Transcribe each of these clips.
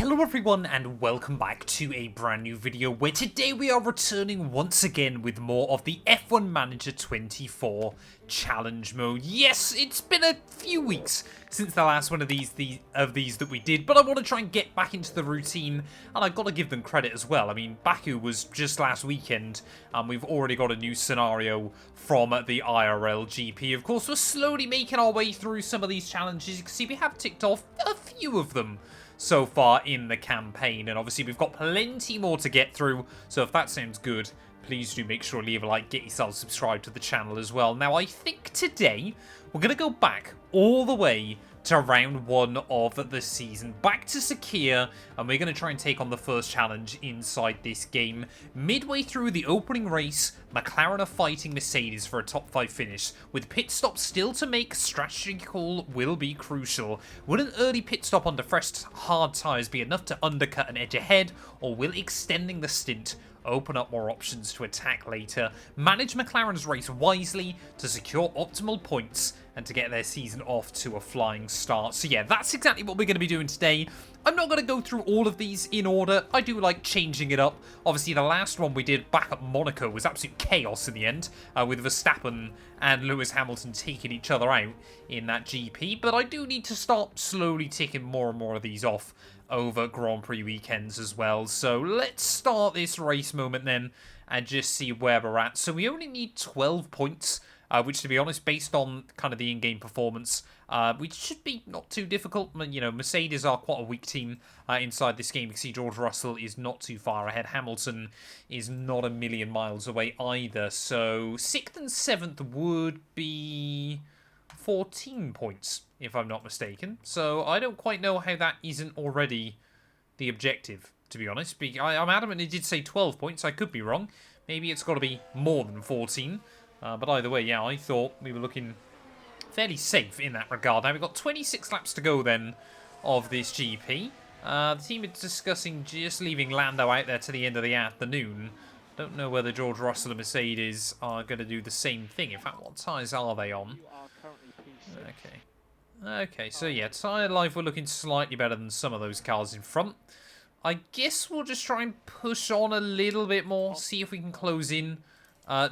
Hello everyone and welcome back to a brand new video where today we are returning once again with more of the F1 Manager 24 challenge mode. Yes, it's been a few weeks since the last one of these that we did, but I want to try and get back into the routine, and I've got to give them credit as well. I mean, Baku was just last weekend, and we've already got a new scenario from the IRL GP. Of course, we're slowly making our way through some of these challenges. You can see we have ticked off a few of them so far in the campaign, and obviously we've got plenty more to get through, so if that sounds good, please do make sure to leave a like, get yourself subscribed to the channel as well. Now, I think today we're going to go back all the way to round 1 of the season, back to Sakir, and we're going to try and take on the first challenge inside this game. Midway through the opening race, McLaren are fighting Mercedes for a top 5 finish. With pit stops still to make, strategy call will be crucial. Will an early pit stop on the fresh hard tyres be enough to undercut an edge ahead, or will extending the stint open up more options to attack later? Manage McLaren's race wisely to secure optimal points and to get their season off to a flying start. So yeah, that's exactly what we're going to be doing today. I'm not going to go through all of these in order. I do like changing it up. Obviously, the last one we did back at Monaco was absolute chaos in the end, with Verstappen and Lewis Hamilton taking each other out in that GP. But I do need to start slowly ticking more and more of these off over Grand Prix weekends as well. So let's start this race moment then and just see where we're at. So we only need 12 points, which, to be honest, based on kind of the in-game performance, which should be not too difficult. You know, Mercedes are quite a weak team inside this game. You can see George Russell is not too far ahead. Hamilton is not a million miles away either. So 6th and 7th would be 14 points, if I'm not mistaken. So I don't quite know how that isn't already the objective, to be honest. I'm adamant it did say 12 points. I could be wrong. Maybe it's got to be more than 14. But either way, yeah, I thought we were looking fairly safe in that regard. Now, we've got 26 laps to go then of this GP. The team is discussing just leaving Lando out there to the end of the afternoon. Don't know whether George Russell and Mercedes are going to do the same thing. In fact, what tyres are they on? Okay, so yeah, tyre life, we're looking slightly better than some of those cars in front. I guess we'll just try and push on a little bit more, see if we can close in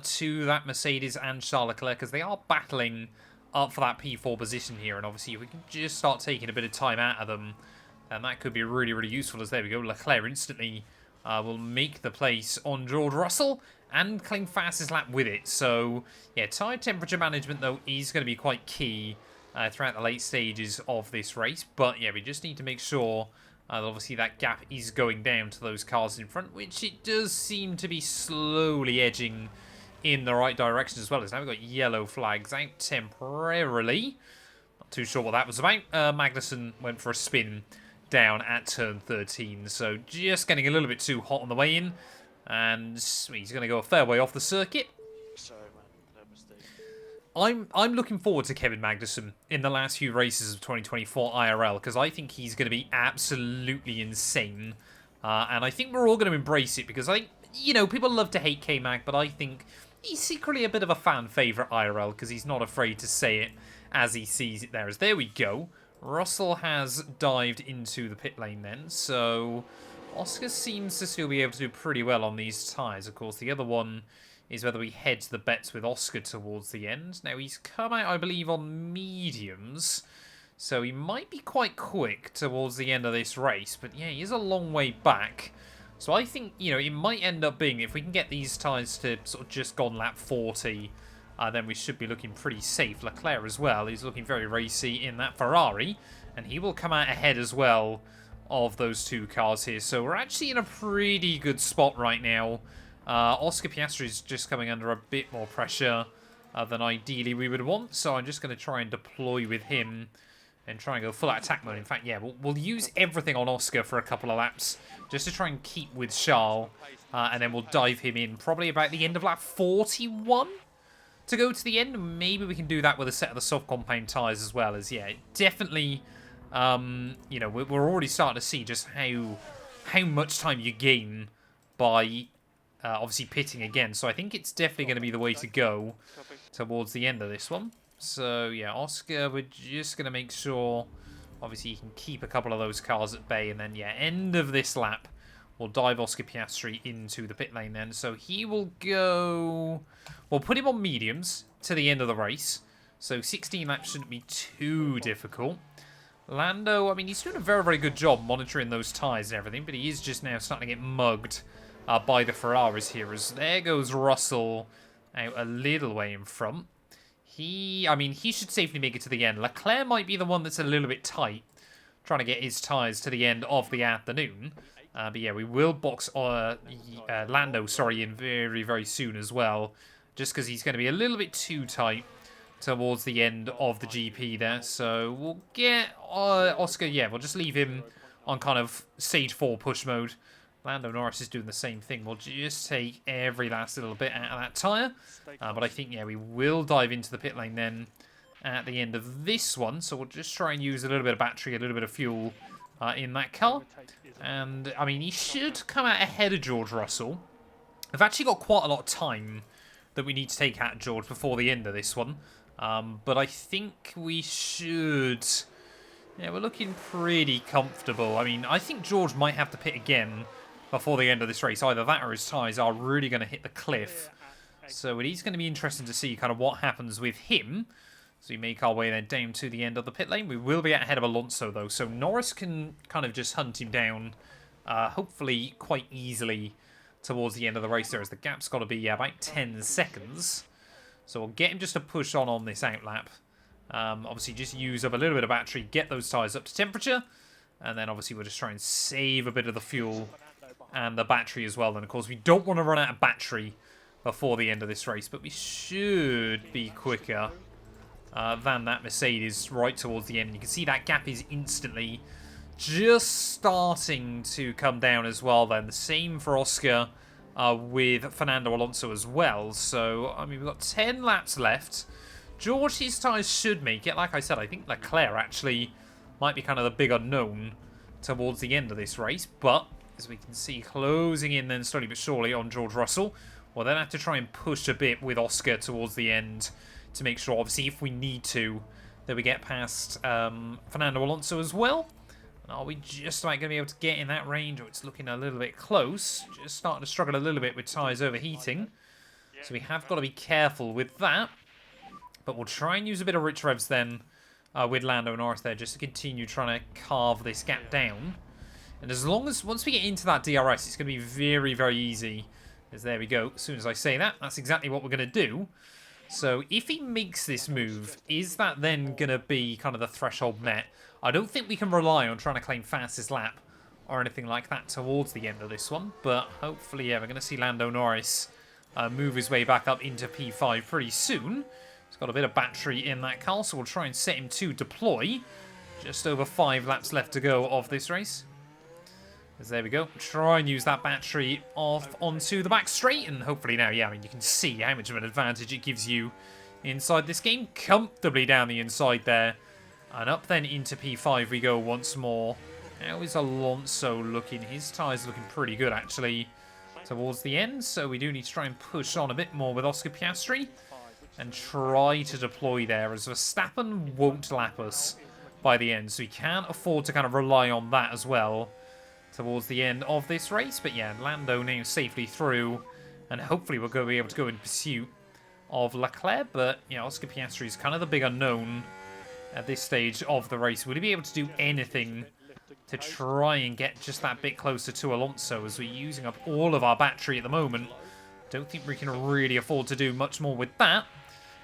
to that Mercedes and Charles Leclerc, because they are battling up for that P4 position here, and obviously if we can just start taking a bit of time out of them, then that could be really, really useful, as there we go, Leclerc instantly will make the place on George Russell and claim fastest lap with it. So yeah, tyre temperature management though is going to be quite key throughout the late stages of this race, but yeah, we just need to make sure that obviously that gap is going down to those cars in front, which it does seem to be slowly edging in the right direction as well. As now we've got yellow flags out temporarily. Not too sure what that was about. Magnussen went for a spin down at turn 13, so just getting a little bit too hot on the way in, and he's going to go a fair way off the circuit. Sorry, man, no mistake. I'm looking forward to Kevin Magnussen in the last few races of 2024 IRL, because I think he's going to be absolutely insane, and I think we're all going to embrace it, because you know, people love to hate K-Mag, but I think he's secretly a bit of a fan favourite IRL, because he's not afraid to say it as he sees it there. As there we go. Russell has dived into the pit lane then, so Oscar seems to still be able to do pretty well on these tyres. Of course, the other one is whether we head the bets with Oscar towards the end. Now, he's come out, I believe, on mediums, so he might be quite quick towards the end of this race, but yeah, he is a long way back. So I think, you know, it might end up being, if we can get these tyres to sort of just go on lap 40, then we should be looking pretty safe. Leclerc as well, he's looking very racy in that Ferrari, and he will come out ahead as well of those two cars here. So we're actually in a pretty good spot right now. Oscar Piastri is just coming under a bit more pressure than ideally we would want, so I'm just going to try and deploy with him and try and go full out attack mode. In fact, yeah, we'll use everything on Oscar for a couple of laps just to try and keep with Charles, and then we'll dive him in probably about the end of lap 41 to go to the end. Maybe we can do that with a set of the soft compound tyres as well, as yeah, definitely, you know, we're already starting to see just how much time you gain by obviously pitting again. So I think it's definitely going to be the way to go towards the end of this one. So yeah, Oscar, we're just going to make sure Obviously, you can keep a couple of those cars at bay. And then, yeah, end of this lap, we'll dive Oscar Piastri into the pit lane then. So he will go... We'll put him on mediums to the end of the race. So 16 laps shouldn't be too difficult. Lando, I mean, he's doing a very, very good job monitoring those tyres and everything. But he is just now starting to get mugged by the Ferraris here. As there goes Russell out a little way in front. I mean, he should safely make it to the end. Leclerc might be the one that's a little bit tight, trying to get his tyres to the end of the afternoon. But yeah, we will box Lando, in very, very soon as well, just because he's going to be a little bit too tight towards the end of the GP there. So we'll get Oscar, yeah, we'll just leave him on kind of stage 4 push mode. Lando Norris is doing the same thing. We'll just take every last little bit out of that tyre. But I think, yeah, we will dive into the pit lane then at the end of this one. So we'll just try and use a little bit of battery, a little bit of fuel in that car. And, I mean, he should come out ahead of George Russell. We've actually got quite a lot of time that we need to take out George before the end of this one. But I think we should... Yeah, we're looking pretty comfortable. I mean, I think George might have to pit again before the end of this race. Either that or his tyres are really going to hit the cliff. So it is going to be interesting to see kind of what happens with him. So we make our way then down to the end of the pit lane. We will be ahead of Alonso, though. So Norris can kind of just hunt him down, hopefully quite easily towards the end of the race there, as the gap's got to be about 10 seconds. So we'll get him just to push on this outlap. Obviously, just use up a little bit of battery, get those tyres up to temperature. And then, obviously, we'll just try and save a bit of the fuel and the battery as well. And, of course, we don't want to run out of battery before the end of this race. But we should be quicker than that Mercedes right towards the end. You can see that gap is instantly just starting to come down as well then. The same for Oscar with Fernando Alonso as well. So, I mean, we've got 10 laps left. George, his tyres should make it. Like I said, I think Leclerc actually might be kind of the big unknown towards the end of this race. But, as we can see, closing in then slowly but surely on George Russell. We'll then have to try and push a bit with Oscar towards the end to make sure, obviously, if we need to, that we get past Fernando Alonso as well. And are we just about going to be able to get in that range? Or it's looking a little bit close. Just starting to struggle a little bit with tyres overheating. So we have got to be careful with that. But we'll try and use a bit of rich revs then with Lando Norris there, just to continue trying to carve this gap down. And as long as, once we get into that DRS, it's going to be very, very easy. As there we go. As soon as I say that, that's exactly what we're going to do. So if he makes this move, is that then going to be kind of the threshold met? I don't think we can rely on trying to claim fastest lap or anything like that towards the end of this one. But hopefully, yeah, we're going to see Lando Norris move his way back up into P5 pretty soon. He's got a bit of battery in that car, so we'll try and set him to deploy. Just over 5 laps left to go of this race. As there we go. Try and use that battery off onto the back straight. And hopefully now, yeah, I mean, you can see how much of an advantage it gives you inside this game. Comfortably down the inside there. And up then into P5 we go once more. How is Alonso looking? His tyres looking pretty good, actually, towards the end. So we do need to try and push on a bit more with Oscar Piastri. And try to deploy there, as Verstappen won't lap us by the end. So we can't afford to kind of rely on that as well towards the end of this race. But yeah, Lando now safely through. And hopefully we'll be able to go in pursuit of Leclerc. But, yeah, Oscar Piastri is kind of the big unknown at this stage of the race. Will he be able to do anything to try and get just that bit closer to Alonso, as we're using up all of our battery at the moment? Don't think we can really afford to do much more with that.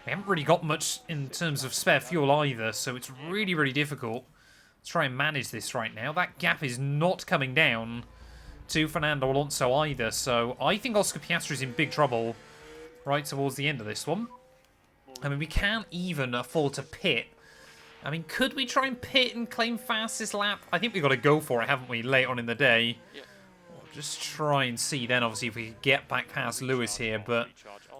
We haven't really got much in terms of spare fuel either, so it's really, really difficult to try and manage this right now. That gap is not coming down to Fernando Alonso either, so I think Oscar Piastri is in big trouble right towards the end of this one. I mean, we can't even afford to pit. I mean, could we try and pit and claim fastest lap? I think we've got to go for it, haven't we, late on in the day? Yeah. We'll just try and see then, obviously, if we can get back past Lewis here, but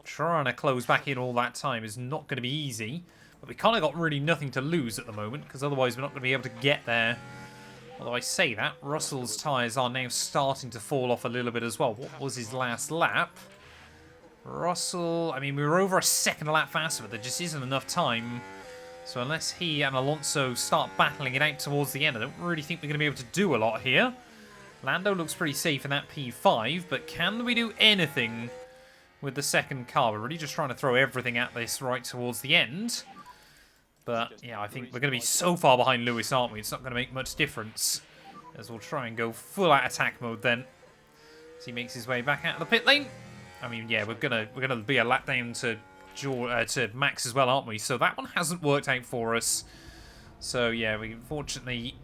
trying to close back in all that time is not going to be easy. But we kind of got really nothing to lose at the moment, because otherwise we're not going to be able to get there. Although I say that, Russell's tyres are now starting to fall off a little bit as well. What was his last lap? Russell, I mean, we were over a second lap faster, but there just isn't enough time So unless he and Alonso start battling it out towards the end, I don't really think we're going to be able to do a lot here. Lando looks pretty safe in that P5, but can we do anything with the second car? We're really just trying to throw everything at this right towards the end. But, yeah, I think we're going to be so far behind Lewis, aren't we? It's not going to make much difference. As we'll try and go full out attack mode then. As he makes his way back out of the pit lane. I mean, yeah, we're gonna be a lap down to Max as well, aren't we? So that one hasn't worked out for us. So, yeah, we unfortunately...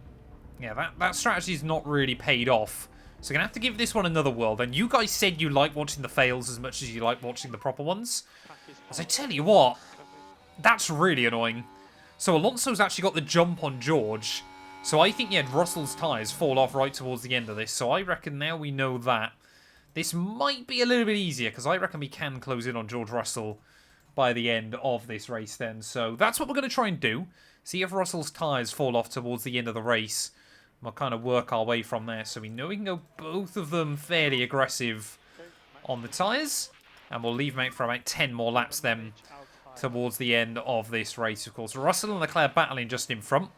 Yeah, that strategy's not really paid off. So we're going to have to give this one another whirl. And you guys said you like watching the fails as much as you like watching the proper ones. As I tell you what, that's really annoying. So Alonso's actually got the jump on George. So I think, yeah, Russell's tyres fall off right towards the end of this. So I reckon now we know that. This might be a little bit easier because I reckon we can close in on George Russell by the end of this race then. So that's what we're going to try and do. See if Russell's tyres fall off towards the end of the race. We'll kind of work our way from there. So we know we can go both of them fairly aggressive on the tyres. And we'll leave them out for about 10 more laps then towards the end of this race, of course. Russell and Leclerc battling just in front.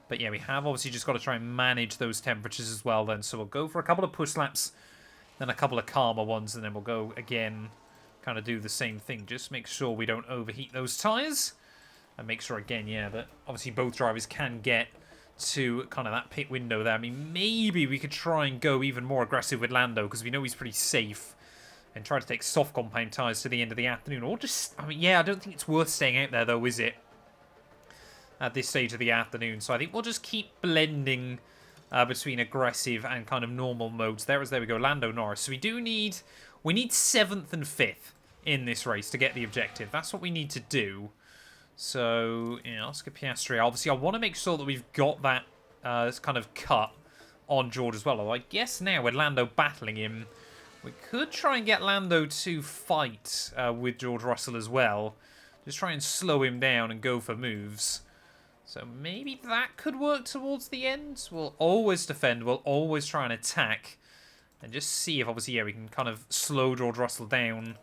But yeah, we have obviously just got to try and manage those temperatures as well then. So we'll go for a couple of push laps, then a couple of calmer ones, and then we'll go again, kind of do the same thing. Just make sure we don't overheat those tyres. And make sure again, yeah, that obviously both drivers can get to kind of that pit window there. I mean, maybe we could try and go even more aggressive with Lando because we know he's pretty safe and try to take soft compound tyres to the end of the afternoon. Or just, I mean, yeah, I don't think it's worth staying out there though, is it? At this stage of the afternoon. So I think we'll just keep blending between aggressive and kind of normal modes. There we go, Lando Norris. So we need 7th and 5th in this race to get the objective. That's what we need to do. So, yeah, Oscar Piastri. Obviously, I want to make sure that we've got that kind of cut on George as well. Although I guess now with Lando battling him, we could try and get Lando to fight with George Russell as well. Just try and slow him down and go for moves. So maybe that could work towards the end. We'll always defend. We'll always try and attack. And just see if, obviously, yeah, we can kind of slow George Russell down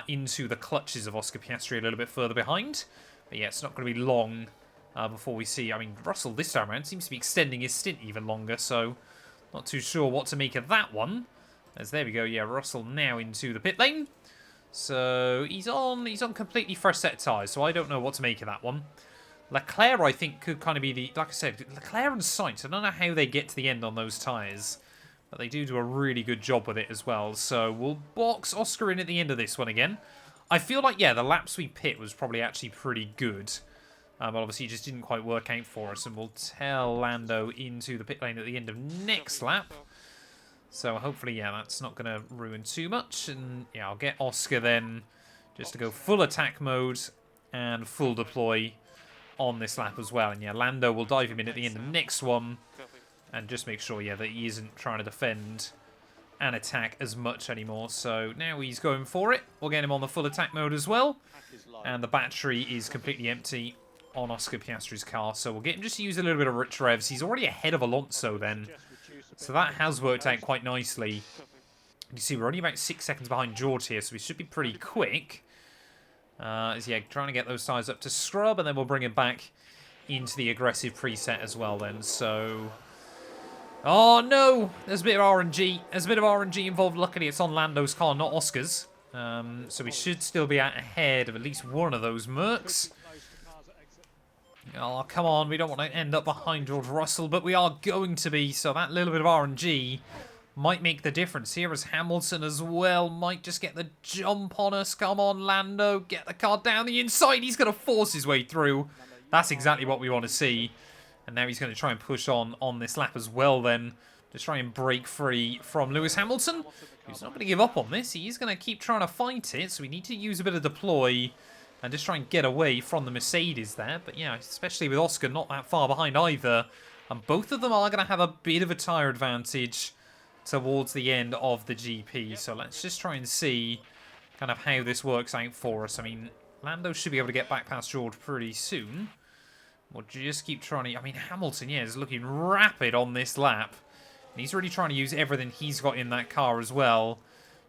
into the clutches of Oscar Piastri a little bit further behind. But yeah, it's not going to be long before we see... I mean, Russell this time around seems to be extending his stint even longer, so not too sure what to make of that one. As there we go, yeah, Russell now into the pit lane. So he's on completely fresh set of tyres, so I don't know what to make of that one. Leclerc, I think, could kind of be the... Like I said, Leclerc and Sainz, I don't know how they get to the end on those tyres, but they do a really good job with it as well. So we'll box Oscar in at the end of this one again. I feel like, yeah, the laps we pit was probably actually pretty good. But obviously it just didn't quite work out for us. And we'll tell Lando into the pit lane at the end of next lap. So hopefully, yeah, that's not going to ruin too much. And yeah, I'll get Oscar then just to go full attack mode and full deploy on this lap as well. And yeah, Lando will dive him in at the end of the next one. And just make sure, yeah, that he isn't trying to defend and attack as much anymore. So now he's going for it. We'll get him on the full attack mode as well. And the battery is completely empty on Oscar Piastri's car. So we'll get him just to use a little bit of rich revs. He's already ahead of Alonso then. So that has worked out quite nicely. You see, we're only about 6 seconds behind George here, so we should be pretty quick. Yeah, trying to get those tyres up to scrub, and then we'll bring it back into the aggressive preset as well then. So... Oh, no! There's a bit of RNG. There's a bit of RNG involved. Luckily, it's on Lando's car, not Oscar's. So we should still be out ahead of at least one of those Mercs. Oh, come on. We don't want to end up behind George Russell, but we are going to be. So that little bit of RNG might make the difference. Here is Hamilton as well. Might just get the jump on us. Come on, Lando. Get the car down the inside. He's going to force his way through. That's exactly what we want to see. And now he's going to try and push on this lap as well then. To try and break free from Lewis Hamilton. He's not going to give up on this. He's going to keep trying to fight it. So we need to use a bit of deploy. And just try and get away from the Mercedes there. But yeah, especially with Oscar not that far behind either. And both of them are going to have a bit of a tyre advantage towards the end of the GP. So let's just try and see kind of how this works out for us. I mean, Lando should be able to get back past George pretty soon. We'll just keep trying to... I mean, Hamilton, yeah, is looking rapid on this lap. And he's really trying to use everything he's got in that car as well,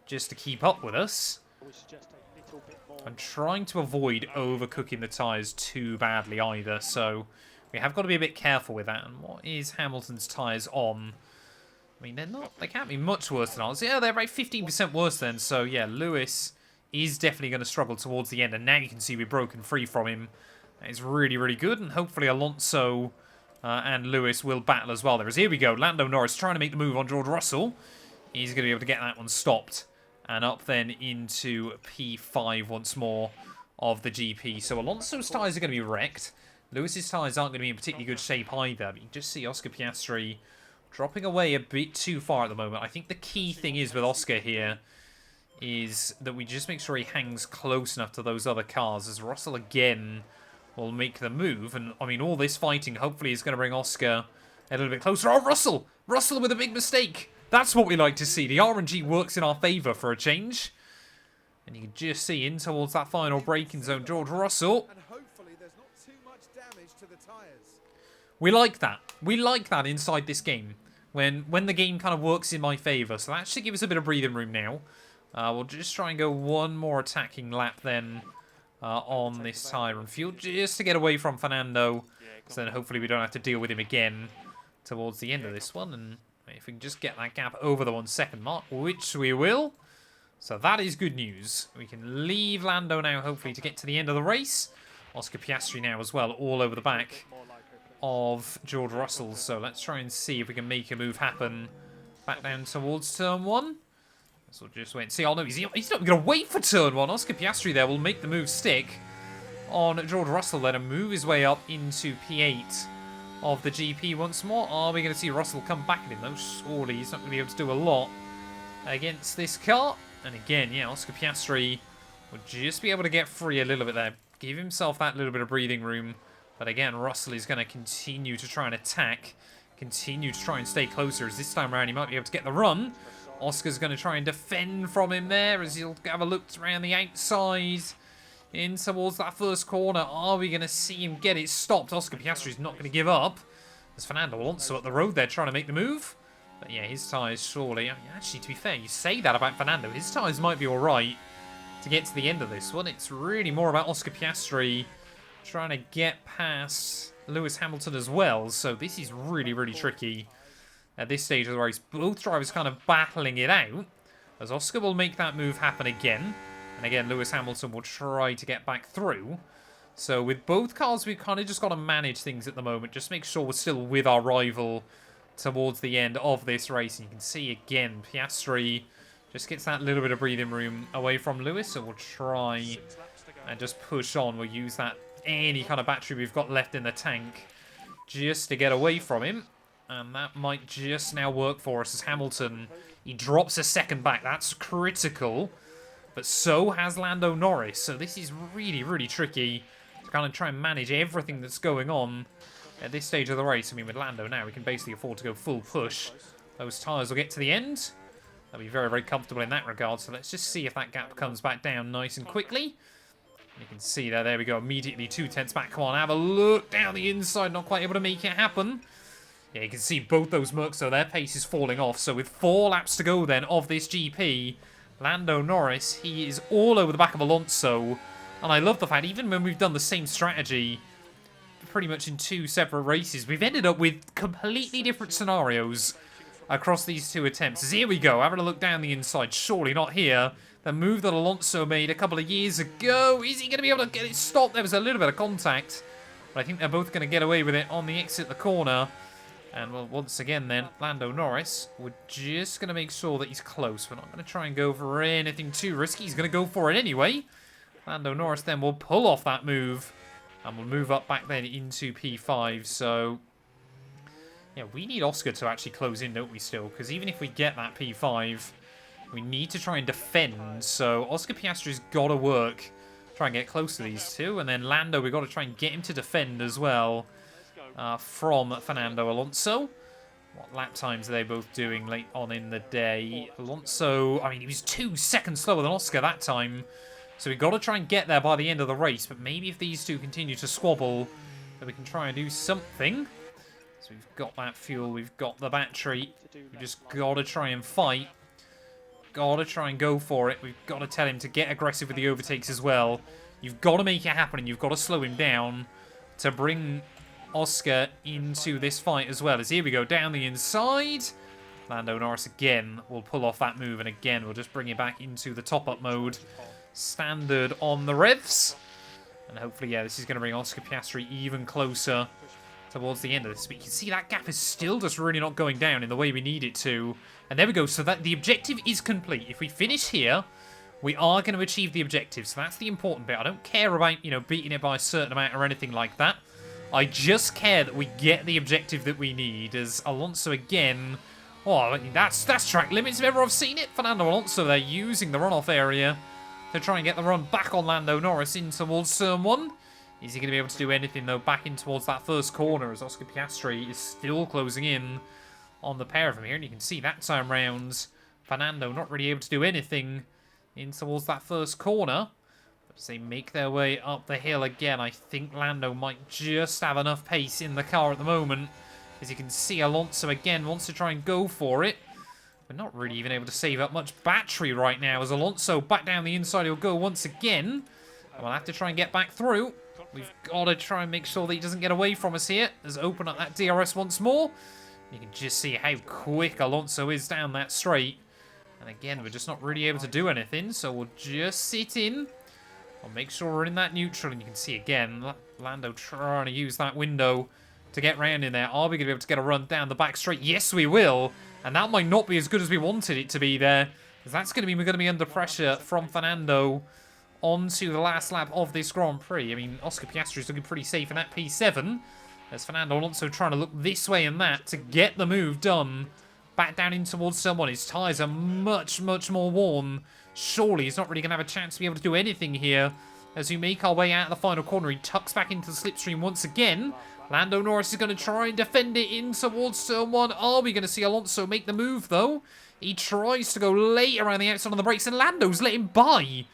just to keep up with us. I'm trying to avoid overcooking the tyres too badly either, so we have got to be a bit careful with that. And what is Hamilton's tyres on? I mean, they can't be much worse than ours. Yeah, they're about 15% worse then, so yeah, Lewis is definitely going to struggle towards the end, and now you can see we're broken free from him. That is really, really good, and hopefully Alonso and Lewis will battle as well. Here we go, Lando Norris trying to make the move on George Russell. He's going to be able to get that one stopped. And up then into P5 once more of the GP. So Alonso's tyres are going to be wrecked. Lewis's tyres aren't going to be in particularly good shape either. But you can just see Oscar Piastri dropping away a bit too far at the moment. I think the key thing is with Oscar here is that we just make sure he hangs close enough to those other cars as Russell again will make the move. And I mean, all this fighting hopefully is going to bring Oscar a little bit closer. Oh, Russell! Russell with a big mistake! That's what we like to see. The RNG works in our favour for a change. And you can just see in towards that final braking zone, George Russell. And hopefully there's not too much damage to the tyres. We like that. We like that inside this game. When the game kind of works in my favour. So that should give us a bit of breathing room now. We'll just try and go one more attacking lap then on this tyre and fuel. Just to get away from Fernando. So then hopefully we don't have to deal with him again towards the end of this one. And if we can just get that gap over the 1 second mark, which we will. So that is good news. We can leave Lando now, hopefully, to get to the end of the race. Oscar Piastri now as well, all over the back of George Russell. So let's try and see if we can make a move happen back down towards turn 1. So we'll just wait and see. Oh no, he's not going to wait for turn 1. Oscar Piastri there will make the move stick on George Russell, let him move his way up into P8 of the GP once more. Are we going to see Russell come back at him though? Surely he's not going to be able to do a lot against this car. And again, yeah, Oscar Piastri would just be able to get free a little bit there. Give himself that little bit of breathing room. But again, Russell is going to continue to try and attack. Continue to try and stay closer, as this time around he might be able to get the run. Oscar's going to try and defend from him there as he'll have a look around the outside. In towards that first corner. Are we going to see him get it stopped? Oscar Piastri's not going to give up. There's Fernando Alonso at the road there trying to make the move. But yeah, his tyres surely... I mean, actually, to be fair, you say that about Fernando. His tyres might be alright to get to the end of this one. It's really more about Oscar Piastri trying to get past Lewis Hamilton as well. So this is really, really tricky at this stage of the race. Both drivers kind of battling it out. As Oscar will make that move happen again. And again, Lewis Hamilton will try to get back through. So with both cars, we've kind of just got to manage things at the moment. Just make sure we're still with our rival towards the end of this race. And you can see again, Piastri just gets that little bit of breathing room away from Lewis. So we'll try and just push on. We'll use that any kind of battery we've got left in the tank just to get away from him. And that might just now work for us as Hamilton, he drops a second back. That's critical. But so has Lando Norris. So this is really, really tricky to kind of try and manage everything that's going on at this stage of the race. I mean, with Lando now, we can basically afford to go full push. Those tyres will get to the end. They'll be very, very comfortable in that regard. So let's just see if that gap comes back down nice and quickly. You can see there we go. Immediately 2 tenths back. Come on, have a look down the inside. Not quite able to make it happen. Yeah, you can see both those Mercs, so their pace is falling off. So with 4 laps to go then of this GP... Lando Norris, he is all over the back of Alonso. And I love the fact, even when we've done the same strategy pretty much in 2 separate races, we've ended up with completely different scenarios across these 2 attempts. As here we go, having a look down the inside. Surely not here. The move that Alonso made a couple of years ago. Is he going to be able to get it stopped? There was a little bit of contact. But I think they're both going to get away with it on the exit the corner. And well, once again then, Lando Norris, we're just going to make sure that he's close. We're not going to try and go for anything too risky. He's going to go for it anyway. Lando Norris then will pull off that move. And we'll move up back then into P5. So, yeah, we need Oscar to actually close in, don't we, still? Because even if we get that P5, we need to try and defend. So, Oscar Piastri's got to work. Try and get close to these 2. And then Lando, we've got to try and get him to defend as well. From Fernando Alonso. What lap times are they both doing late on in the day? Alonso, I mean, he was 2 seconds slower than Oscar that time. So we've got to try and get there by the end of the race. But maybe if these 2 continue to squabble, then we can try and do something. So we've got that fuel, we've got the battery. We've just got to try and fight. got to try and go for it. We've got to tell him to get aggressive with the overtakes as well. You've got to make it happen, and you've got to slow him down to bring Oscar into this fight as well. As here we go, down the inside. Lando Norris again will pull off that move, and again we'll just bring it back into the top-up mode. Standard on the revs. And hopefully, yeah, this is going to bring Oscar Piastri even closer towards the end of this. But you can see that gap is still just really not going down in the way we need it to. And there we go. So that the objective is complete. If we finish here, we are going to achieve the objective. So that's the important bit. I don't care about, you know, beating it by a certain amount or anything like that. I just care that we get the objective that we need. As Alonso again... Oh, I mean, that's track limits if ever I've seen it. Fernando Alonso, they're using the runoff area to try and get the run back on Lando Norris in towards turn 1. Is he going to be able to do anything, though, back in towards that first corner as Oscar Piastri is still closing in on the pair of them here. And you can see that time round, Fernando not really able to do anything in towards that first corner. But as they make their way up the hill again, I think Lando might just have enough pace in the car at the moment. As you can see, Alonso again wants to try and go for it. We're not really even able to save up much battery right now. As Alonso back down the inside, he'll go once again. And we'll have to try and get back through. We've got to try and make sure that he doesn't get away from us here. Let's open up that DRS once more. You can just see how quick Alonso is down that straight. And again, we're just not really able to do anything. So we'll just sit in. I'll make sure we're in that neutral. And you can see again, Lando trying to use that window to get round in there. Are we going to be able to get a run down the back straight? Yes, we will. And that might not be as good as we wanted it to be there. Because that's going to mean we're going to be under pressure from Fernando onto the last lap of this Grand Prix. I mean, Oscar Piastri is looking pretty safe in that P7. There's Fernando Alonso trying to look this way and that to get the move done. Back down in towards someone. His tyres are much, much more worn. Surely he's not really going to have a chance to be able to do anything here. As we make our way out of the final corner, he tucks back into the slipstream once again. Lando Norris is going to try and defend it in towards turn 1. Are we going to see Alonso make the move, though? He tries to go late around the outside on the brakes, and Lando's let him by.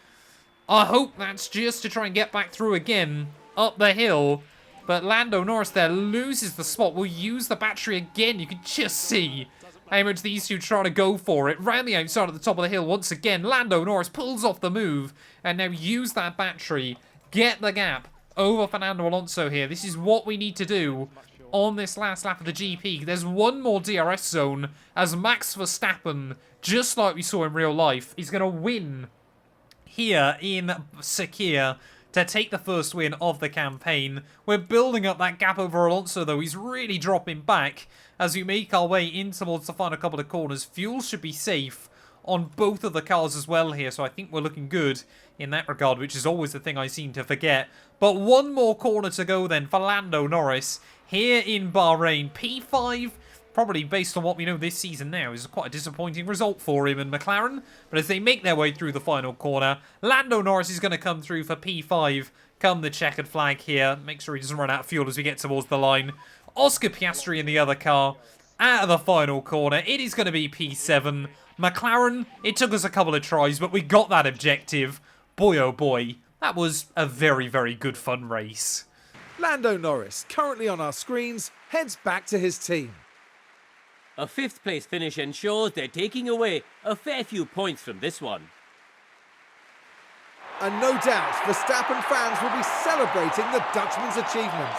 I hope that's just to try and get back through again up the hill. But Lando Norris there loses the spot. We'll use the battery again. You can just see how much these two try to go for it. Round the outside at the top of the hill once again. Lando Norris pulls off the move and now use that battery. Get the gap over Fernando Alonso here. This is what we need to do on this last lap of the GP. There's one more DRS zone as Max Verstappen, just like we saw in real life, is going to win here in Sakir to take the first win of the campaign. We're building up that gap over Alonso, though. He's really dropping back as we make our way in towards the final couple of corners. Fuel should be safe on both of the cars as well here, so I think we're looking good in that regard, which is always the thing I seem to forget. But one more corner to go then for Lando Norris here in Bahrain. P5, probably based on what we know this season now, is quite a disappointing result for him and McLaren. But as they make their way through the final corner, Lando Norris is going to come through for P5 come the checkered flag here. Make sure he doesn't run out of fuel as we get towards the line. Oscar Piastri in the other car out of the final corner. It is going to be P7. McLaren, it took us a couple of tries, but we got that objective. Boy, oh boy, that was a very, very good fun race. Lando Norris, currently on our screens, heads back to his team. A 5th place finish ensures they're taking away a fair few points from this one. And no doubt, Verstappen fans will be celebrating the Dutchman's achievement.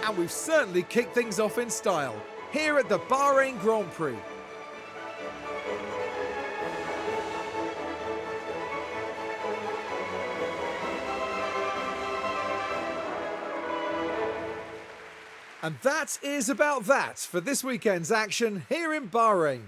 And we've certainly kicked things off in style here at the Bahrain Grand Prix. And that is about that for this weekend's action here in Bahrain.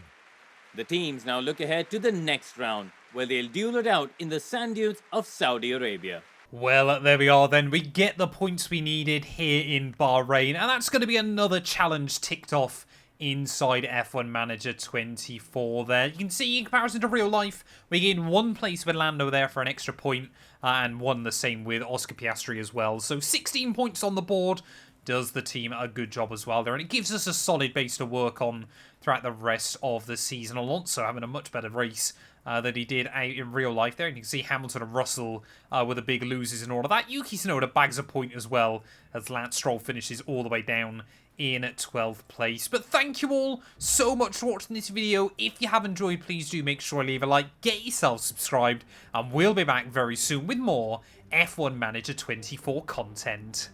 The teams now look ahead to the next round, where they'll duel it out in the sand dunes of Saudi Arabia. Well, there we are then. We get the points we needed here in Bahrain. And that's going to be another challenge ticked off inside F1 Manager 24 there. You can see in comparison to real life, we gained 1 place with Lando there for an extra point. And 1 the same with Oscar Piastri as well. So 16 points on the board. Does the team a good job as well there. And it gives us a solid base to work on throughout the rest of the season. Alonso having a much better race that he did out in real life there. And you can see Hamilton and Russell were the big losers and all of that. Yuki Tsunoda bags a point as well as Lance Stroll finishes all the way down in 12th place. But thank you all so much for watching this video. If you have enjoyed, please do make sure to leave a like, get yourself subscribed, and we'll be back very soon with more F1 Manager 24 content.